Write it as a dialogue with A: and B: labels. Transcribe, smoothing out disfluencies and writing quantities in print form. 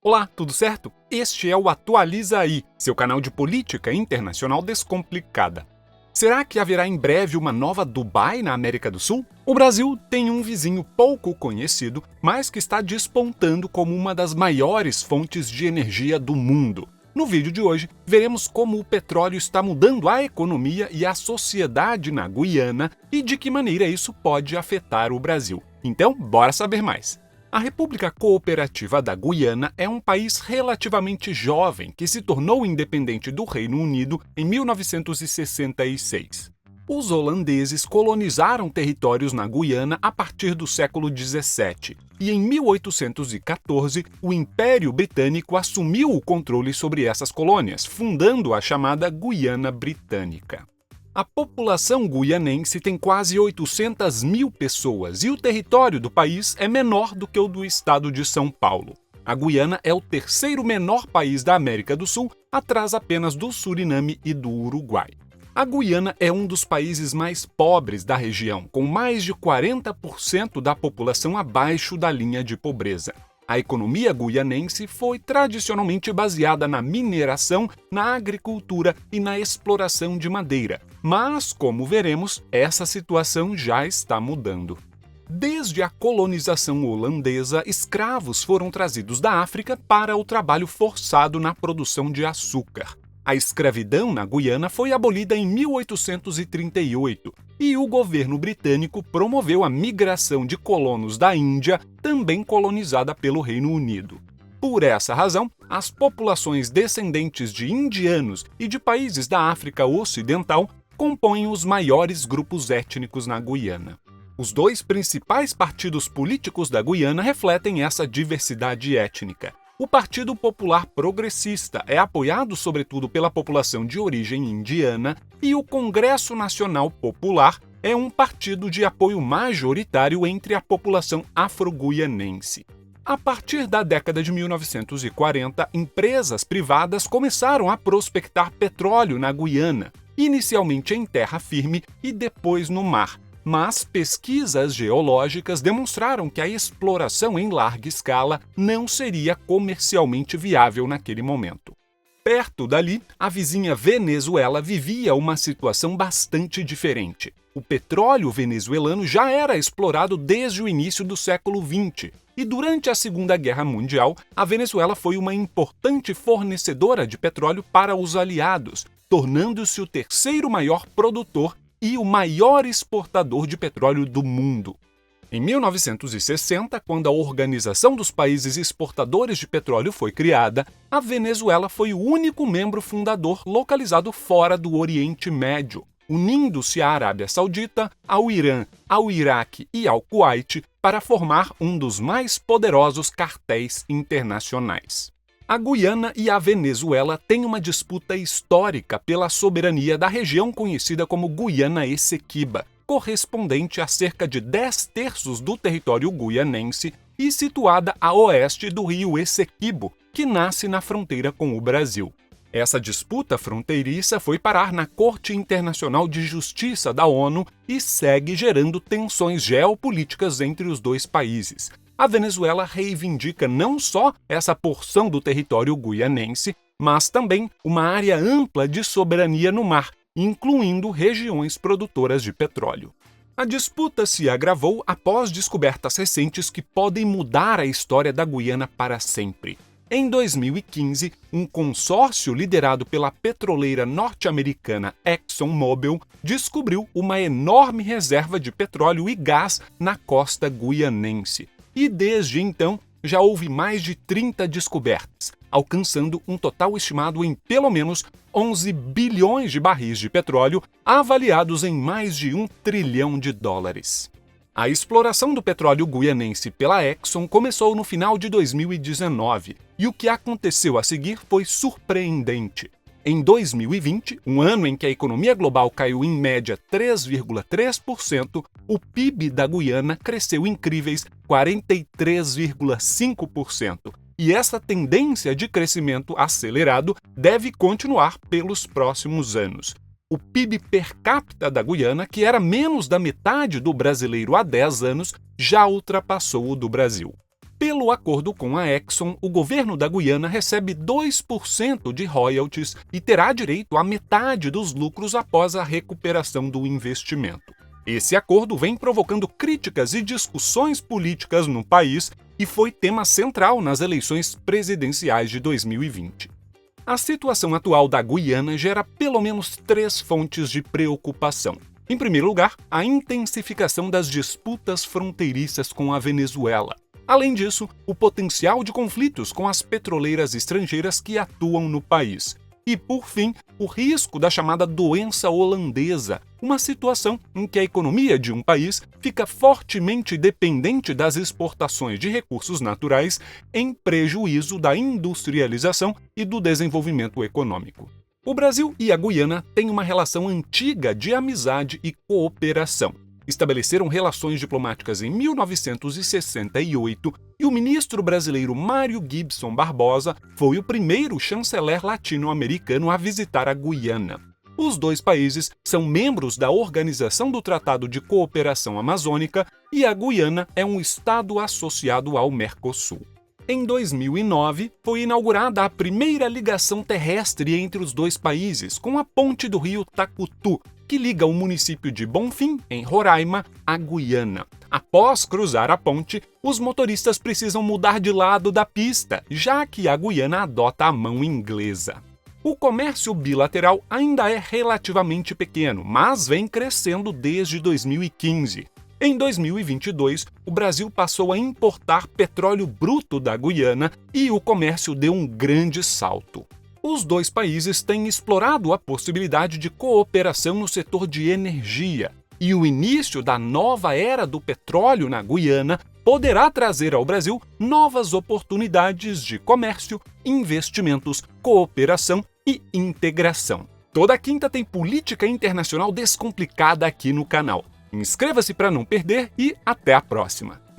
A: Olá, tudo certo? Este é o Atualiza Aí, seu canal de política internacional descomplicada. Será que haverá em breve uma nova Dubai na América do Sul? O Brasil tem um vizinho pouco conhecido, mas que está despontando como uma das maiores fontes de energia do mundo. No vídeo de hoje, veremos como o petróleo está mudando a economia e a sociedade na Guiana e de que maneira isso pode afetar o Brasil. Então, bora saber mais! A República Cooperativa da Guiana é um país relativamente jovem que se tornou independente do Reino Unido em 1966. Os holandeses colonizaram territórios na Guiana a partir do século XVII e, em 1814, o Império Britânico assumiu o controle sobre essas colônias, fundando a chamada Guiana Britânica. A população guianense tem quase 800 mil pessoas e o território do país é menor do que o do estado de São Paulo. A Guiana é o terceiro menor país da América do Sul, atrás apenas do Suriname e do Uruguai. A Guiana é um dos países mais pobres da região, com mais de 40% da população abaixo da linha de pobreza. A economia guianense foi tradicionalmente baseada na mineração, na agricultura e na exploração de madeira. Mas, como veremos, essa situação já está mudando. Desde a colonização holandesa, escravos foram trazidos da África para o trabalho forçado na produção de açúcar. A escravidão na Guiana foi abolida em 1838 e o governo britânico promoveu a migração de colonos da Índia, também colonizada pelo Reino Unido. Por essa razão, as populações descendentes de indianos e de países da África Ocidental compõem os maiores grupos étnicos na Guiana. Os dois principais partidos políticos da Guiana refletem essa diversidade étnica. O Partido Popular Progressista é apoiado sobretudo pela população de origem indiana e o Congresso Nacional Popular é um partido de apoio majoritário entre a população afro-guianense. A partir da década de 1940, empresas privadas começaram a prospectar petróleo na Guiana, inicialmente em terra firme e depois no mar. Mas pesquisas geológicas demonstraram que a exploração em larga escala não seria comercialmente viável naquele momento. Perto dali, a vizinha Venezuela vivia uma situação bastante diferente. O petróleo venezuelano já era explorado desde o início do século XX, e durante a Segunda Guerra Mundial, a Venezuela foi uma importante fornecedora de petróleo para os aliados, tornando-se o terceiro maior produtor e o maior exportador de petróleo do mundo. Em 1960, quando a Organização dos Países Exportadores de Petróleo foi criada, a Venezuela foi o único membro fundador localizado fora do Oriente Médio, unindo-se à Arábia Saudita, ao Irã, ao Iraque e ao Kuwait para formar um dos mais poderosos cartéis internacionais. A Guiana e a Venezuela têm uma disputa histórica pela soberania da região conhecida como Guiana Essequiba, correspondente a cerca de 10/3 do território guianense e situada a oeste do rio Essequibo, que nasce na fronteira com o Brasil. Essa disputa fronteiriça foi parar na Corte Internacional de Justiça da ONU e segue gerando tensões geopolíticas entre os dois países. A Venezuela reivindica não só essa porção do território guianense, mas também uma área ampla de soberania no mar, incluindo regiões produtoras de petróleo. A disputa se agravou após descobertas recentes que podem mudar a história da Guiana para sempre. Em 2015, um consórcio liderado pela petroleira norte-americana ExxonMobil descobriu uma enorme reserva de petróleo e gás na costa guianense. E desde então, já houve mais de 30 descobertas, alcançando um total estimado em pelo menos 11 bilhões de barris de petróleo, avaliados em mais de $1 trilhão. A exploração do petróleo guianense pela Exxon começou no final de 2019, e o que aconteceu a seguir foi surpreendente. Em 2020, um ano em que a economia global caiu em média 3,3%, o PIB da Guiana cresceu incríveis 43,5%. E essa tendência de crescimento acelerado deve continuar pelos próximos anos. O PIB per capita da Guiana, que era menos da metade do brasileiro há 10 anos, já ultrapassou o do Brasil. Pelo acordo com a Exxon, o governo da Guiana recebe 2% de royalties e terá direito à metade dos lucros após a recuperação do investimento. Esse acordo vem provocando críticas e discussões políticas no país e foi tema central nas eleições presidenciais de 2020. A situação atual da Guiana gera pelo menos 3 fontes de preocupação. Em primeiro lugar, a intensificação das disputas fronteiriças com a Venezuela. Além disso, o potencial de conflitos com as petroleiras estrangeiras que atuam no país. E, por fim, o risco da chamada doença holandesa, uma situação em que a economia de um país fica fortemente dependente das exportações de recursos naturais, em prejuízo da industrialização e do desenvolvimento econômico. O Brasil e a Guiana têm uma relação antiga de amizade e cooperação. Estabeleceram relações diplomáticas em 1968 e o ministro brasileiro Mário Gibson Barbosa foi o primeiro chanceler latino-americano a visitar a Guiana. Os dois países são membros da Organização do Tratado de Cooperação Amazônica e a Guiana é um estado associado ao Mercosul. Em 2009, foi inaugurada a primeira ligação terrestre entre os dois países, com a ponte do rio Tacutu, que liga o município de Bonfim, em Roraima, à Guiana. Após cruzar a ponte, os motoristas precisam mudar de lado da pista, já que a Guiana adota a mão inglesa. O comércio bilateral ainda é relativamente pequeno, mas vem crescendo desde 2015. Em 2022, o Brasil passou a importar petróleo bruto da Guiana e o comércio deu um grande salto. Os dois países têm explorado a possibilidade de cooperação no setor de energia, e o início da nova era do petróleo na Guiana poderá trazer ao Brasil novas oportunidades de comércio, investimentos, cooperação e integração. Toda quinta tem política internacional descomplicada aqui no canal. Inscreva-se para não perder e até a próxima!